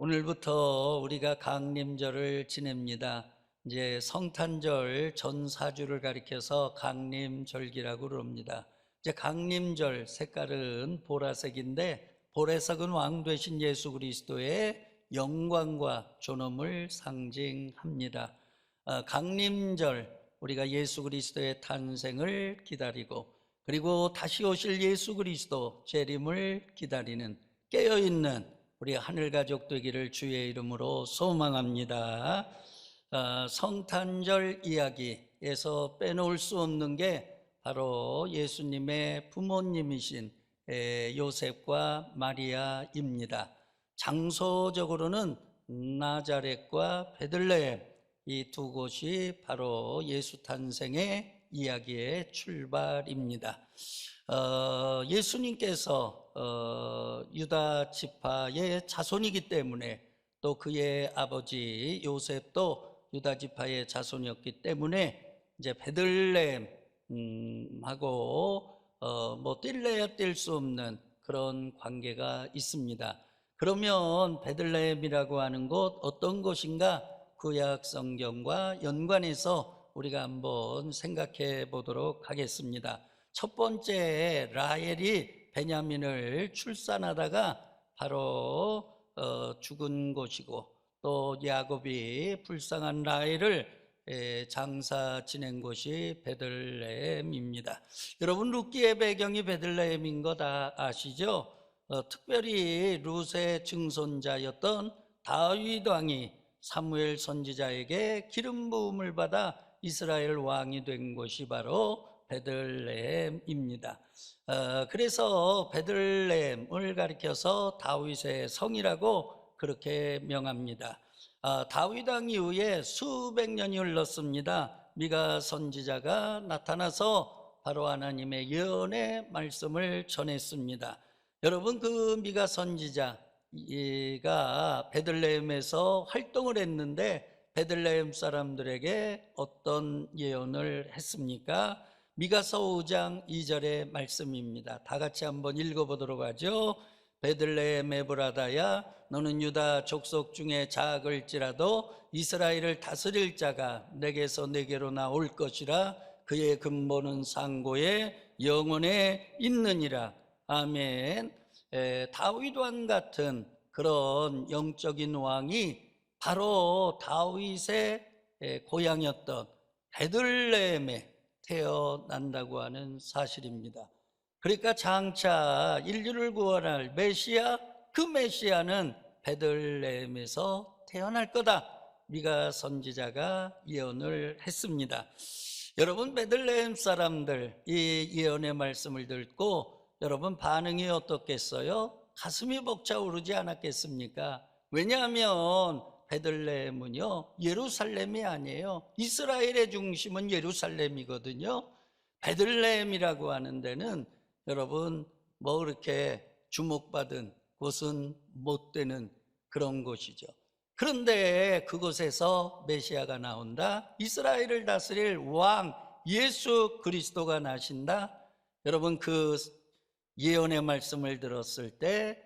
오늘부터 우리가 강림절을 지냅니다. 이제 성탄절 전사주를 가리켜서 강림절기라고 그럽니다. 이제 강림절 색깔은 보라색인데 보라색은 왕 되신 예수 그리스도의 영광과 존엄을 상징합니다. 강림절, 우리가 예수 그리스도의 탄생을 기다리고 그리고 다시 오실 예수 그리스도 재림을 기다리는 깨어있는 우리 하늘가족 되기를 주의 이름으로 소망합니다. 성탄절 이야기에서 빼놓을 수 없는 게 바로 예수님의 부모님이신 요셉과 마리아입니다. 장소적으로는 나자렛과 베들레헴, 이 두 곳이 바로 예수 탄생의 이야기의 출발입니다. 예수님께서 유다 지파의 자손이기 때문에 또 그의 아버지 요셉도 유다 지파의 자손이었기 때문에 이제 베들레헴하고 뗄래야 뗄 수 없는 그런 관계가 있습니다. 그러면 베들레헴이라고 하는 곳 어떤 곳인가? 구약 성경과 연관해서 우리가 한번 생각해 보도록 하겠습니다. 첫 번째, 라헬이 베냐민을 출산하다가 바로 죽은 곳이고, 또 야곱이 불쌍한 라헬을 장사 지낸 곳이 베들레헴입니다. 여러분, 룻기의 배경이 베들레헴인 거 다 아시죠? 특별히 룻의 증손자였던 다윗 왕이 사무엘 선지자에게 기름 부음을 받아 이스라엘 왕이 된 곳이 바로 베들레헴입니다. 그래서 베들레헴을 가리켜서 다윗의 성이라고 그렇게 명합니다. 다윗 왕 이후에 수백 년이 흘렀습니다. 미가 선지자가 나타나서 바로 하나님의 예언의 말씀을 전했습니다. 여러분, 그 미가 선지자가 베들레헴에서 활동을 했는데 베들레헴 사람들에게 어떤 예언을 했습니까? 미가서 5장 2절의 말씀입니다. 다 같이 한번 읽어보도록 하죠. 베들레헴 에브라다야, 너는 유다 족속 중에 작을지라도 이스라엘을 다스릴 자가 내게서 내게로 나올 것이라. 그의 근본은 상고에 영원에 있느니라. 아멘. 다윗 왕 같은 그런 영적인 왕이 바로 다윗의 고향이었던 베들레헴에 태어난다고 하는 사실입니다. 그러니까 장차 인류를 구원할 메시아, 그 메시아는 베들레헴에서 태어날 거다, 미가 선지자가 예언을 했습니다. 여러분, 베들레헴 사람들 이 예언의 말씀을 듣고 여러분 반응이 어떻겠어요? 가슴이 벅차오르지 않았겠습니까? 왜냐하면 베들레헴은요, 예루살렘이 아니에요. 이스라엘의 중심은 예루살렘이거든요. 베들레헴이라고 하는 데는 여러분 그렇게 주목받은 곳은 못 되는 그런 곳이죠. 그런데 그곳에서 메시아가 나온다. 이스라엘을 다스릴 왕 예수 그리스도가 나신다. 여러분, 그 예언의 말씀을 들었을 때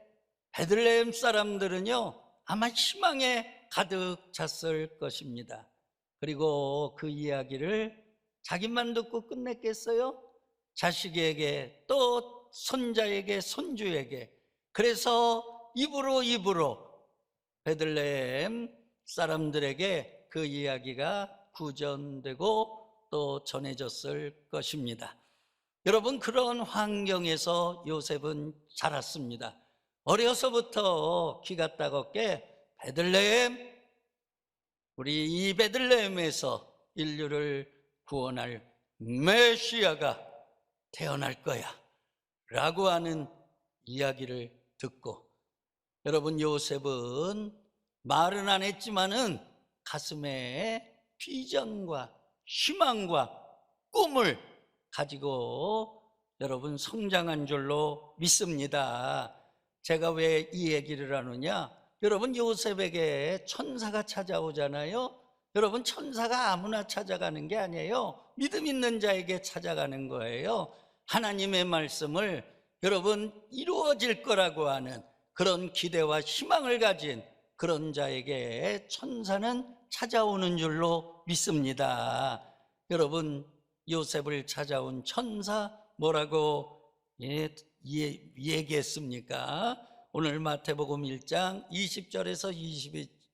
베들레헴 사람들은요, 아마 희망에 가득 찼을 것입니다. 그리고 그 이야기를 자기만 듣고 끝냈겠어요? 자식에게, 또 손자에게, 손주에게. 그래서 입으로 베들레헴 사람들에게 그 이야기가 구전되고 또 전해졌을 것입니다. 여러분, 그런 환경에서 요셉은 자랐습니다. 어려서부터 기가 따갑게 베들레헴, 우리 이 베들레헴에서 인류를 구원할 메시아가 태어날 거야 라고 하는 이야기를 듣고, 여러분, 요셉은 말은 안 했지만은 가슴에 비전과 희망과 꿈을 가지고 여러분 성장한 줄로 믿습니다. 제가 왜 이 얘기를 하느냐? 여러분, 요셉에게 천사가 찾아오잖아요. 여러분, 천사가 아무나 찾아가는 게 아니에요. 믿음 있는 자에게 찾아가는 거예요. 하나님의 말씀을 여러분 이루어질 거라고 하는 그런 기대와 희망을 가진 그런 자에게 천사는 찾아오는 줄로 믿습니다. 여러분, 요셉을 찾아온 천사 뭐라고 얘기했습니까? 오늘 마태복음 1장 20절에서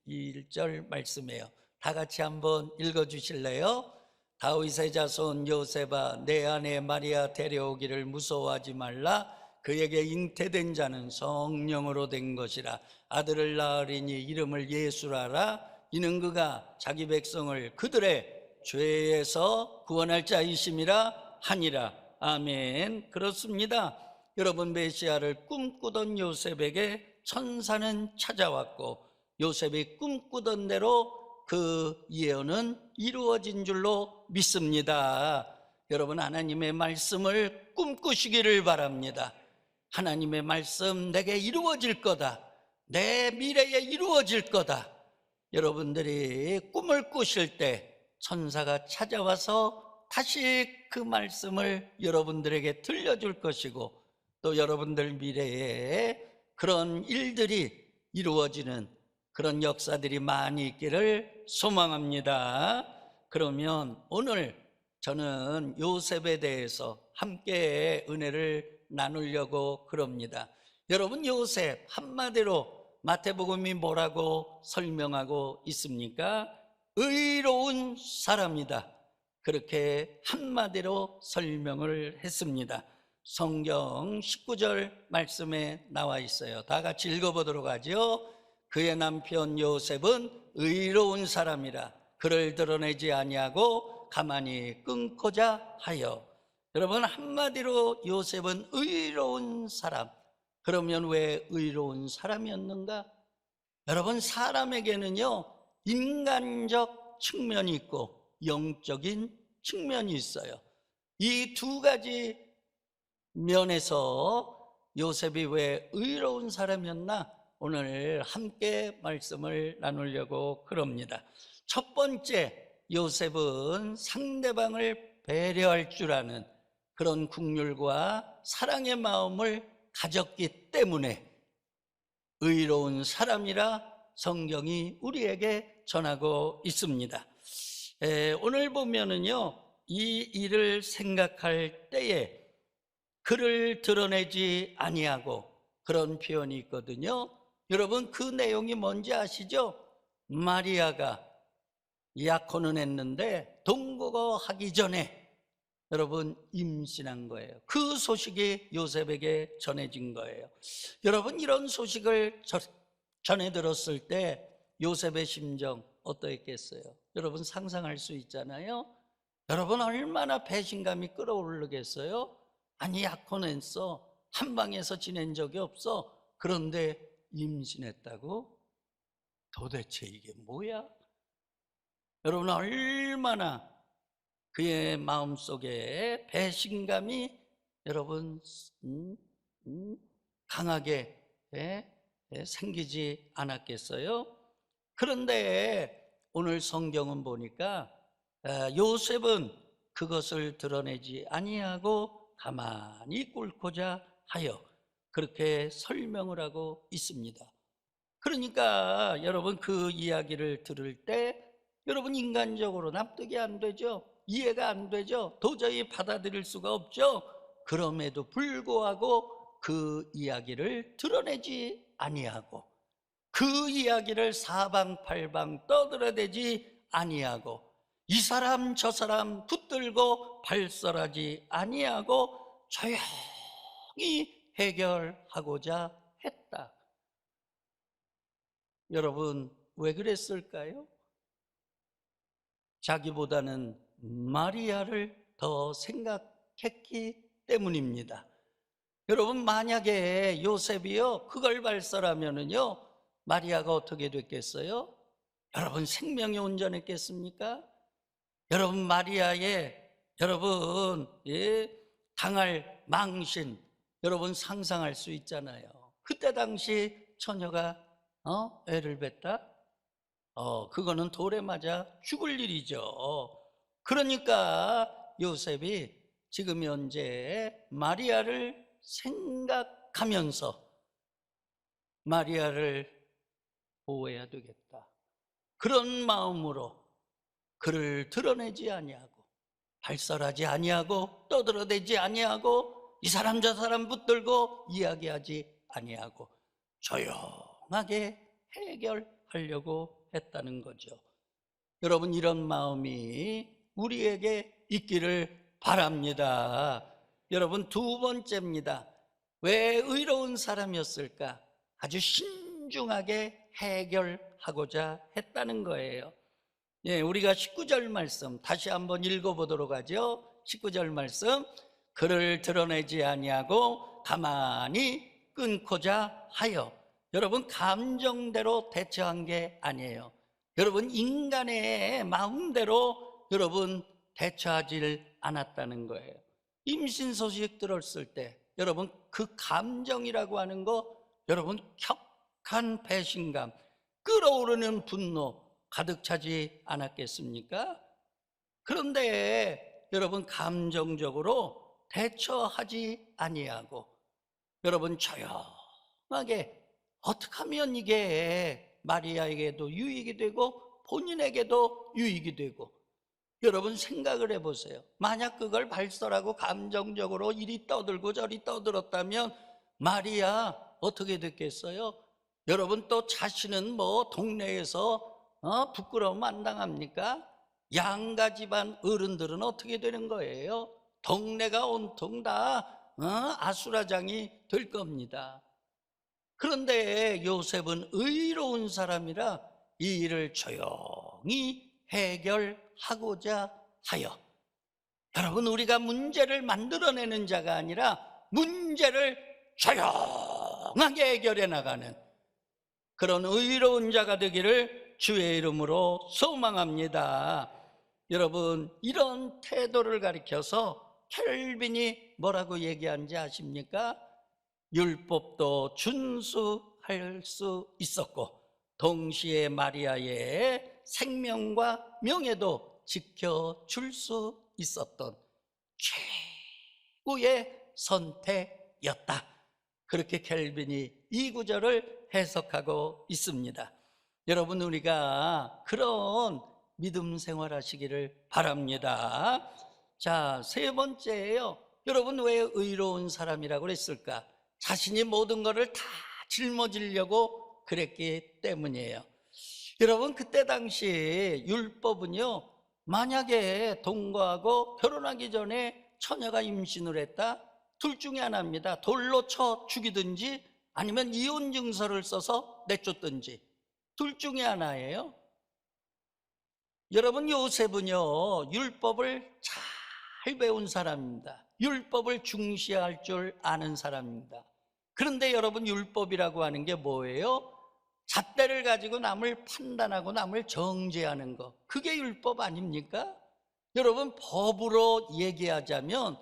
21절 말씀이에요. 다 같이 한번 읽어주실래요? 다윗의 자손 요셉아, 내 아내 마리아 데려오기를 무서워하지 말라. 그에게 잉태된 자는 성령으로 된 것이라. 아들을 낳으리니 이름을 예수라라. 이는 그가 자기 백성을 그들의 죄에서 구원할 자이심이라 하니라. 아멘. 그렇습니다. 여러분, 메시아를 꿈꾸던 요셉에게 천사는 찾아왔고, 요셉이 꿈꾸던 대로 그 예언은 이루어진 줄로 믿습니다. 여러분, 하나님의 말씀을 꿈꾸시기를 바랍니다. 하나님의 말씀 내게 이루어질 거다. 내 미래에 이루어질 거다. 여러분들이 꿈을 꾸실 때 천사가 찾아와서 다시 그 말씀을 여러분들에게 들려줄 것이고, 또 여러분들 미래에 그런 일들이 이루어지는 그런 역사들이 많이 있기를 소망합니다. 그러면 오늘 저는 요셉에 대해서 함께 은혜를 나누려고 그럽니다. 여러분, 요셉 한마디로 마태복음이 뭐라고 설명하고 있습니까? 의로운 사람이다. 그렇게 한마디로 설명을 했습니다. 성경 19절 말씀에 나와 있어요. 다 같이 읽어보도록 하죠. 그의 남편 요셉은 의로운 사람이라 그를 드러내지 아니하고 가만히 끊고자 하여. 여러분, 한마디로 요셉은 의로운 사람. 그러면 왜 의로운 사람이었는가? 여러분, 사람에게는요 인간적 측면이 있고 영적인 측면이 있어요. 이 두 가지 면에서 요셉이 왜 의로운 사람이었나? 오늘 함께 말씀을 나누려고 그럽니다. 첫 번째, 요셉은 상대방을 배려할 줄 아는 그런 국률과 사랑의 마음을 가졌기 때문에 의로운 사람이라 성경이 우리에게 전하고 있습니다. 오늘 보면은요, 이 일을 생각할 때에 그를 드러내지 아니하고 그런 표현이 있거든요. 여러분, 그 내용이 뭔지 아시죠? 마리아가 약혼은 했는데 동거가 하기 전에 여러분 임신한 거예요. 그 소식이 요셉에게 전해진 거예요. 여러분, 이런 소식을 전해 들었을 때 요셉의 심정 어떠했겠어요? 여러분 상상할 수 있잖아요. 여러분, 얼마나 배신감이 끌어오르겠어요? 아니, 약혼했어, 한 방에서 지낸 적이 없어, 그런데 임신했다고? 도대체 이게 뭐야? 여러분, 얼마나 그의 마음속에 배신감이 여러분 강하게 생기지 않았겠어요? 그런데 오늘 성경은 보니까 요셉은 그것을 드러내지 아니하고 가만히 꿇고자 하여 그렇게 설명을 하고 있습니다. 그러니까 여러분, 그 이야기를 들을 때 여러분 인간적으로 납득이 안 되죠. 이해가 안 되죠. 도저히 받아들일 수가 없죠. 그럼에도 불구하고 그 이야기를 드러내지 아니하고 그 이야기를 사방팔방 떠들어대지 아니하고 이 사람 저 사람 붙들고 발설하지 아니하고 조용히 해결하고자 했다. 여러분, 왜 그랬을까요? 자기보다는 마리아를 더 생각했기 때문입니다. 여러분, 만약에 요셉이요 그걸 발설하면은요 마리아가 어떻게 됐겠어요? 여러분, 생명이 온전했겠습니까? 여러분, 마리아의 여러분 당할 망신 여러분 상상할 수 있잖아요. 그때 당시 처녀가 애를 뱄다? 그거는 돌에 맞아 죽을 일이죠. 그러니까 요셉이 지금 현재 마리아를 생각하면서 마리아를 보호해야 되겠다. 그런 마음으로 그를 드러내지 아니하고 발설하지 아니하고 떠들어대지 아니하고 이 사람 저 사람 붙들고 이야기하지 아니하고 조용하게 해결하려고 했다는 거죠. 여러분, 이런 마음이 우리에게 있기를 바랍니다. 여러분, 두 번째입니다. 왜 의로운 사람이었을까? 아주 신중하게 해결하고자 했다는 거예요. 예, 우리가 19절 말씀 다시 한번 읽어보도록 하죠. 19절 말씀, 그를 드러내지 아니하고 가만히 끊고자 하여. 여러분, 감정대로 대처한 게 아니에요. 여러분, 인간의 마음대로 여러분 대처하지 않았다는 거예요. 임신 소식 들었을 때 여러분, 그 감정이라고 하는 거, 여러분, 격한 배신감, 끓어오르는 분노 가득 차지 않았겠습니까? 그런데 여러분, 감정적으로 대처하지 아니하고 여러분 조용하게, 어떻게 하면 이게 마리아에게도 유익이 되고 본인에게도 유익이 되고, 여러분 생각을 해보세요. 만약 그걸 발설하고 감정적으로 이리 떠들고 저리 떠들었다면 마리아 어떻게 됐겠어요? 여러분, 또 자신은 뭐 동네에서 부끄러움 안 당합니까? 양가 집안 어른들은 어떻게 되는 거예요? 동네가 온통 다 아수라장이 될 겁니다. 그런데 요셉은 의로운 사람이라 이 일을 조용히 해결하고자 하여, 여러분, 우리가 문제를 만들어내는 자가 아니라 문제를 조용하게 해결해 나가는 그런 의로운 자가 되기를 주의 이름으로 소망합니다. 여러분, 이런 태도를 가리켜서 켈빈이 뭐라고 얘기한지 아십니까? 율법도 준수할 수 있었고 동시에 마리아의 생명과 명예도 지켜줄 수 있었던 최고의 선택이었다. 그렇게 켈빈이 이 구절을 해석하고 있습니다. 여러분, 우리가 그런 믿음 생활하시기를 바랍니다. 자, 세 번째예요. 여러분, 왜 의로운 사람이라고 그랬을까? 자신이 모든 것을 다 짊어지려고 그랬기 때문이에요. 여러분, 그때 당시 율법은요, 만약에 동거하고 결혼하기 전에 처녀가 임신을 했다, 둘 중에 하나입니다. 돌로 쳐 죽이든지 아니면 이혼 증서를 써서 내쫓든지, 둘 중에 하나예요. 여러분, 요셉은요, 율법을 잘 배운 사람입니다. 율법을 중시할 줄 아는 사람입니다. 그런데 여러분, 율법이라고 하는 게 뭐예요? 잣대를 가지고 남을 판단하고 남을 정죄하는 거, 그게 율법 아닙니까? 여러분, 법으로 얘기하자면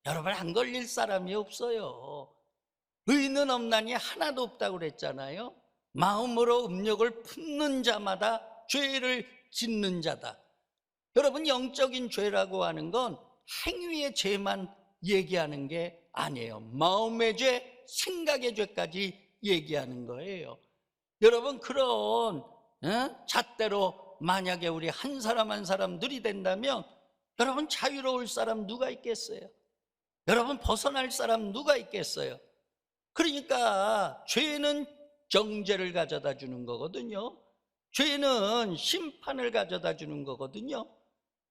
여러분, 안 걸릴 사람이 없어요. 의는 없나니 하나도 없다고 그랬잖아요. 마음으로 음욕을 품는 자마다 죄를 짓는 자다. 여러분, 영적인 죄라고 하는 건 행위의 죄만 얘기하는 게 아니에요. 마음의 죄, 생각의 죄까지 얘기하는 거예요. 여러분, 그런 잣대로 만약에 우리 한 사람 한 사람 들이댄다면 여러분, 자유로울 사람 누가 있겠어요? 여러분, 벗어날 사람 누가 있겠어요? 그러니까 죄는 정죄를 가져다 주는 거거든요. 죄는 심판을 가져다 주는 거거든요.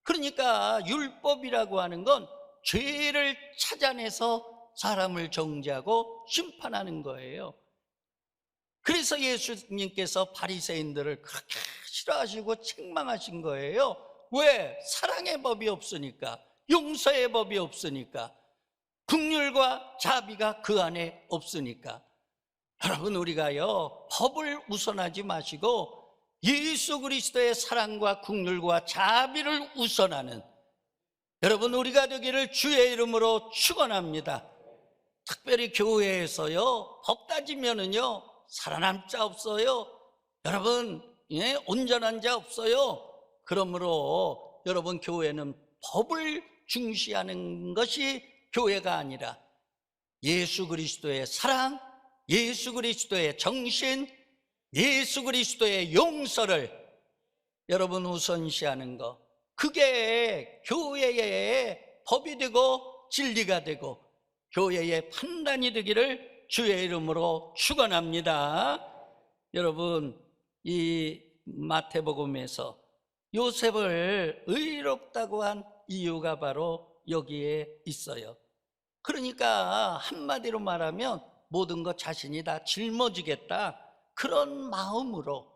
그러니까 율법이라고 하는 건 죄를 찾아내서 사람을 정죄하고 심판하는 거예요. 그래서 예수님께서 바리새인들을 그렇게 싫어하시고 책망하신 거예요. 왜? 사랑의 법이 없으니까, 용서의 법이 없으니까, 긍휼과 자비가 그 안에 없으니까. 여러분, 우리가요, 법을 우선하지 마시고 예수 그리스도의 사랑과 긍휼과 자비를 우선하는 여러분, 우리가 되기를 주의 이름으로 축원합니다. 특별히 교회에서요, 법 따지면은요 살아남 자 없어요. 여러분, 온전한 자 없어요. 그러므로 여러분, 교회는 법을 중시하는 것이 교회가 아니라 예수 그리스도의 사랑, 예수 그리스도의 정신, 예수 그리스도의 용서를 여러분 우선시하는 거, 그게 교회의 법이 되고 진리가 되고 교회의 판단이 되기를 주의 이름으로 축원합니다. 여러분, 이 마태복음에서 요셉을 의롭다고 한 이유가 바로 여기에 있어요. 그러니까 한마디로 말하면 모든 것 자신이 다 짊어지겠다, 그런 마음으로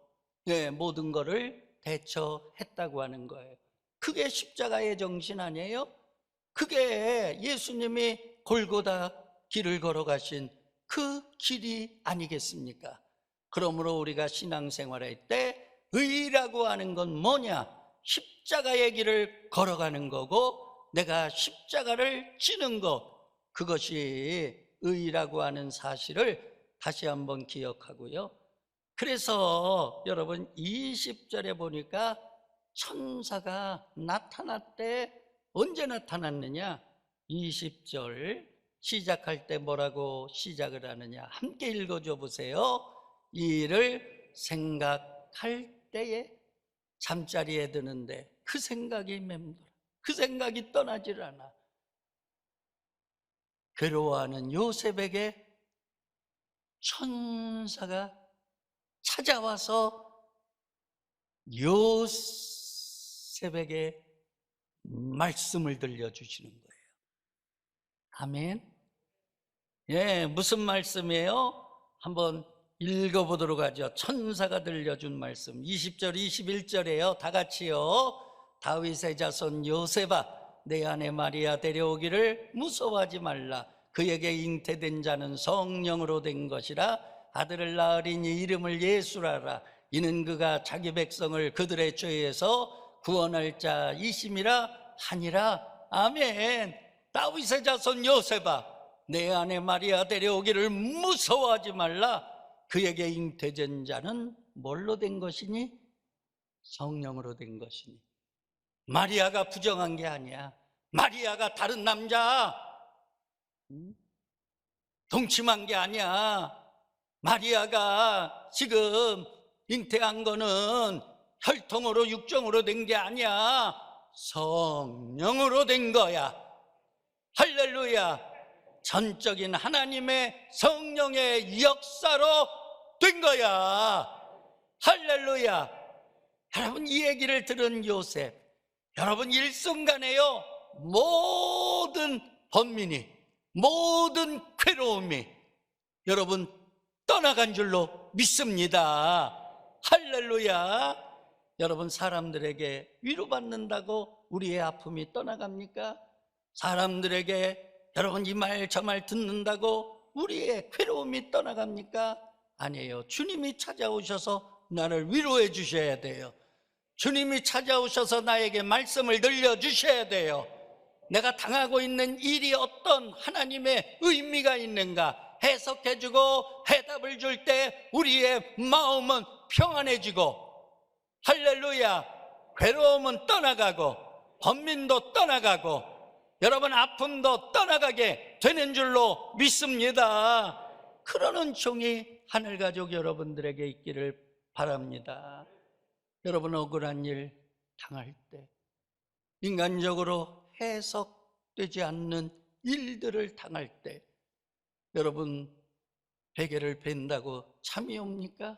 모든 것을 대처했다고 하는 거예요. 그게 십자가의 정신 아니에요? 그게 예수님이 골고다 길을 걸어가신 그 길이 아니겠습니까? 그러므로 우리가 신앙생활할 때 의라고 하는 건 뭐냐? 십자가의 길을 걸어가는 거고 내가 십자가를 지는 것, 그것이 의라고 하는 사실을 다시 한번 기억하고요. 그래서 여러분 20절에 보니까 천사가 나타났대. 언제 나타났느냐? 20절 시작할 때 뭐라고 시작을 하느냐? 함께 읽어줘 보세요. 이 일을 생각할 때에 잠자리에 드는데 그 생각이 맴돌아. 그 생각이 떠나질 않아. 괴로워하는 요셉에게 천사가 찾아와서 요셉에게 말씀을 들려주시는 거예요. 아멘. 무슨 말씀이에요? 한번 읽어보도록 하죠. 천사가 들려준 말씀 20절 21절에요 다 같이요. 다윗의 자손 요셉아, 내 아내 마리아 데려오기를 무서워하지 말라. 그에게 잉태된 자는 성령으로 된 것이라. 아들을 낳으리니 이름을 예수라라. 이는 그가 자기 백성을 그들의 죄에서 구원할 자이심이라 하니라. 아멘. 다윗의 자손 요셉아, 내 아내 마리아 데려오기를 무서워하지 말라. 그에게 잉태된 자는 뭘로 된 것이니? 성령으로 된 것이니. 마리아가 부정한 게 아니야. 마리아가 다른 남자 동침한 게 아니야. 마리아가 지금 잉태한 거는 혈통으로 육정으로 된 게 아니야. 성령으로 된 거야. 할렐루야. 전적인 하나님의 성령의 역사로 된 거야. 할렐루야. 여러분, 이 얘기를 들은 요셉, 여러분 일순간에요 모든 번민이, 모든 괴로움이 여러분 떠나간 줄로 믿습니다. 할렐루야. 여러분, 사람들에게 위로받는다고 우리의 아픔이 떠나갑니까? 사람들에게 여러분 이 말 저 말 듣는다고 우리의 괴로움이 떠나갑니까? 아니에요. 주님이 찾아오셔서 나를 위로해 주셔야 돼요. 주님이 찾아오셔서 나에게 말씀을 들려주셔야 돼요. 내가 당하고 있는 일이 어떤 하나님의 의미가 있는가 해석해주고 해답을 줄 때 우리의 마음은 평안해지고, 할렐루야, 괴로움은 떠나가고 번민도 떠나가고 여러분 아픔도 떠나가게 되는 줄로 믿습니다. 그러는 종이 하늘가족 여러분들에게 있기를 바랍니다. 여러분, 억울한 일 당할 때, 인간적으로 해석되지 않는 일들을 당할 때 여러분 베개를 벤다고 잠이 옵니까?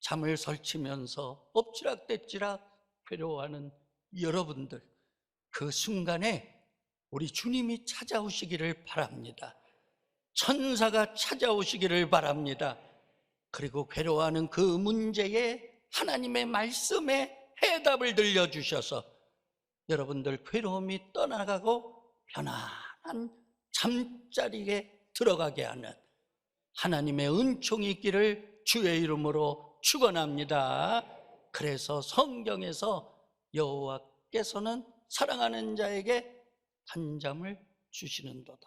잠을 설치면서 엎치락대치락 괴로워하는 여러분들, 그 순간에 우리 주님이 찾아오시기를 바랍니다. 천사가 찾아오시기를 바랍니다. 그리고 괴로워하는 그 문제에 하나님의 말씀에 해답을 들려주셔서 여러분들 괴로움이 떠나가고 편안한 잠자리에 들어가게 하는 하나님의 은총이 있기를 주의 이름으로 축원합니다. 그래서 성경에서 여호와께서는 사랑하는 자에게 단잠을 주시는도다.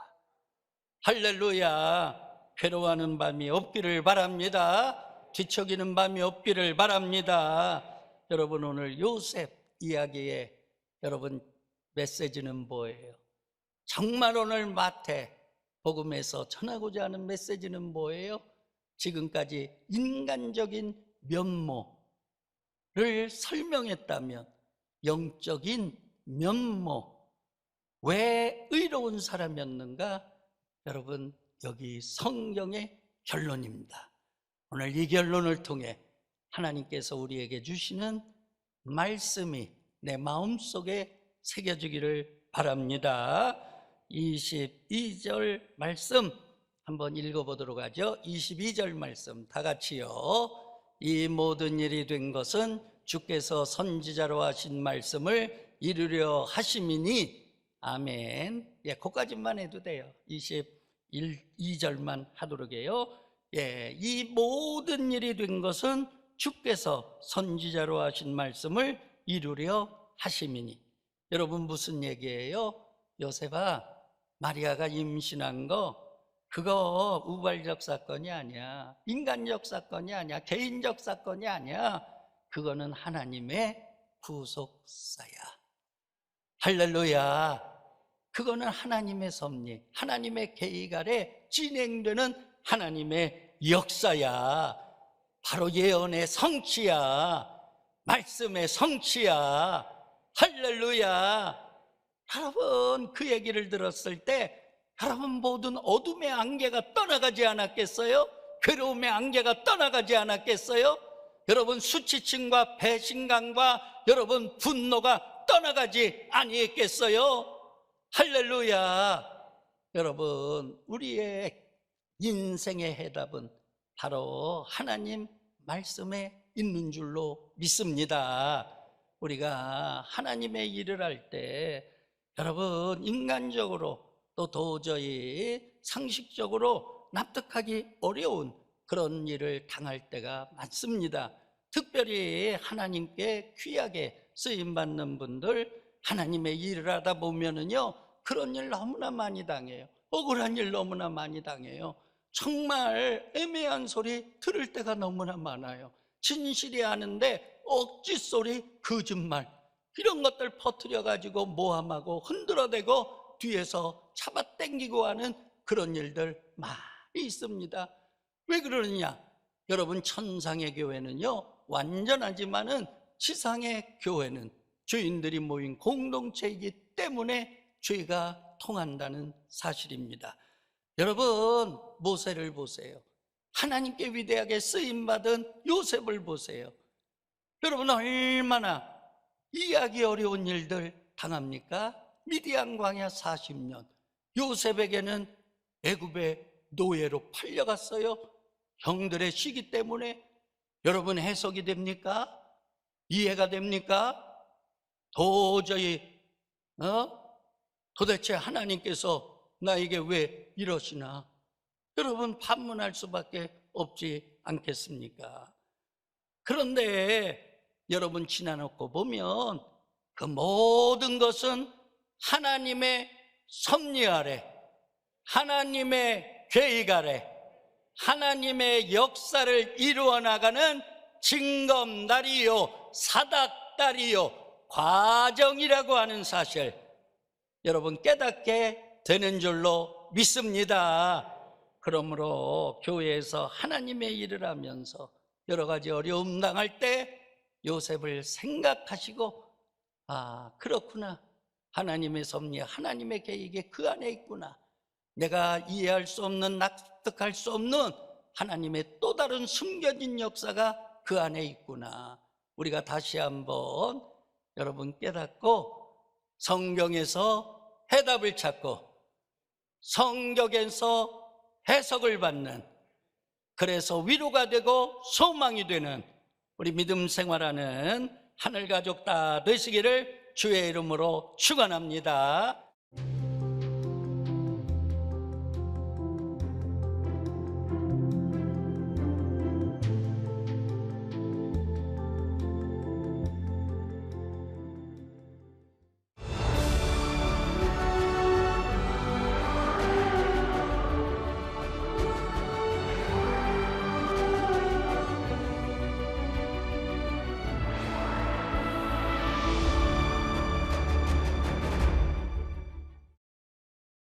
할렐루야. 괴로워하는 밤이 없기를 바랍니다. 뒤척이는 밤이 없기를 바랍니다. 여러분, 오늘 요셉 이야기에 여러분 메시지는 뭐예요? 정말 오늘 마태 복음에서 전하고자 하는 메시지는 뭐예요? 지금까지 인간적인 면모를 설명했다면 영적인 면모, 왜 의로운 사람이었는가? 여러분, 여기 성경의 결론입니다. 오늘 이 결론을 통해 하나님께서 우리에게 주시는 말씀이 내 마음속에 새겨지기를 바랍니다. 22절 말씀 한번 읽어보도록 하죠. 22절 말씀 다 같이요. 이 모든 일이 된 것은 주께서 선지자로 하신 말씀을 이루려 하심이니. 아멘. 예, 그까지만 해도 돼요. 22절만 하도록 해요. 예, 이 모든 일이 된 것은 주께서 선지자로 하신 말씀을 이루려 하심이니. 여러분, 무슨 얘기예요? 요셉아, 마리아가 임신한 거 그거 우발적 사건이 아니야. 인간적 사건이 아니야. 개인적 사건이 아니야. 그거는 하나님의 구속사야. 할렐루야. 그거는 하나님의 섭리, 하나님의 계획 아래 진행되는 하나님의 역사야. 바로 예언의 성취야. 말씀의 성취야. 할렐루야. 여러분, 그 얘기를 들었을 때 여러분, 모든 어둠의 안개가 떠나가지 않았겠어요? 괴로움의 안개가 떠나가지 않았겠어요? 여러분, 수치심과 배신감과 여러분 분노가 떠나가지 아니했겠어요? 할렐루야. 여러분, 우리의 인생의 해답은 바로 하나님 말씀에 있는 줄로 믿습니다. 우리가 하나님의 일을 할 때 여러분, 인간적으로 또 도저히 상식적으로 납득하기 어려운 그런 일을 당할 때가 많습니다. 특별히 하나님께 귀하게 쓰임받는 분들, 하나님의 일을 하다 보면은요, 그런 일 너무나 많이 당해요. 억울한 일 너무나 많이 당해요. 정말 애매한 소리 들을 때가 너무나 많아요. 진실이 아는데 억지 소리, 거짓말, 이런 것들 퍼뜨려가지고 모함하고 흔들어대고 뒤에서 잡아당기고 하는 그런 일들 많이 있습니다. 왜 그러느냐? 여러분, 천상의 교회는요, 완전하지만은 지상의 교회는 죄인들이 모인 공동체이기 때문에 죄가 통한다는 사실입니다. 여러분, 모세를 보세요. 하나님께 위대하게 쓰임받은 요셉을 보세요. 여러분, 얼마나 이해하기 어려운 일들 당합니까? 미디안 광야 40년, 요셉에게는 애굽의 노예로 팔려갔어요. 형들의 시기 때문에. 여러분, 해석이 됩니까? 이해가 됩니까? 도저히 도대체 하나님께서 나에게 왜 이러시나? 여러분, 반문할 수밖에 없지 않겠습니까? 그런데 여러분, 지나놓고 보면 그 모든 것은 하나님의 섭리 아래, 하나님의 계획 아래, 하나님의 역사를 이루어 나가는 징검다리요, 사닥다리요, 과정이라고 하는 사실, 여러분 깨닫게 되는 줄로 믿습니다. 그러므로 교회에서 하나님의 일을 하면서 여러 가지 어려움 당할 때 요셉을 생각하시고, 아, 그렇구나, 하나님의 섭리, 하나님의 계획이 그 안에 있구나, 내가 이해할 수 없는, 납득할 수 없는 하나님의 또 다른 숨겨진 역사가 그 안에 있구나. 우리가 다시 한번 여러분 깨닫고 성경에서 해답을 찾고 성경에서 해석을 받는, 그래서 위로가 되고 소망이 되는 우리 믿음 생활하는 하늘가족 다 되시기를 주의 이름으로 축원합니다.